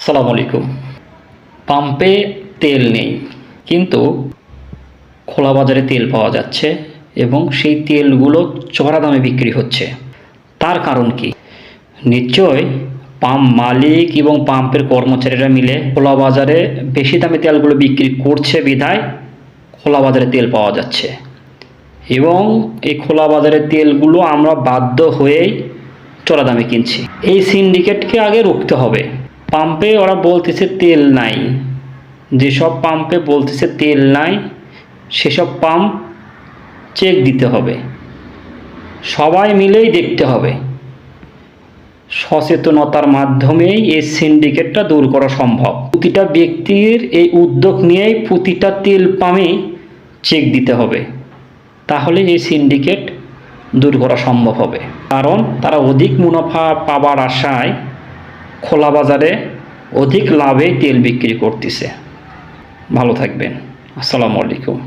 আসসালামু আলাইকুম। পাম্পে তেল নেই, কিন্তু খোলা বাজারে তেল পাওয়া যাচ্ছে এবং সেই তেলগুলো চড়া দামে বিক্রি হচ্ছে। তার কারণ কি? নিশ্চয় পাম্প মালিক এবং পাম্পের কর্মচারীরা মিলে খোলা বাজারে বেশি দামে তেলগুলো বিক্রি করছে বিধায় খোলা বাজারে তেল পাওয়া যাচ্ছে, এবং এই খোলা বাজারের তেলগুলো আমরা বাধ্য হয়েই চড়া দামে কিনছি। এই সিন্ডিকেটকে আগে রুখতে হবে। পাম্পে ওরা বলতেছে তেল নাই, যেসব পাম্পে বলতেছে তেল নাই সেসব পাম্প চেক দিতে হবে, সবাই মিলেই দেখতে হবে। সচেতনতার মাধ্যমেই এই সিন্ডিকেটটা দূর করা সম্ভব। প্রতিটা ব্যক্তির এই উদ্যোগ নিয়েই প্রতিটা তেল পাম্পে চেক দিতে হবে, তাহলে এই সিন্ডিকেট দূর করা সম্ভব হবে। কারণ তারা অধিক মুনাফা পাবার আশায় খোলা বাজারে অধিক লাভে তেল বিক্রি করতেছে। ভালো থাকবেন। আসসালামু আলাইকুম।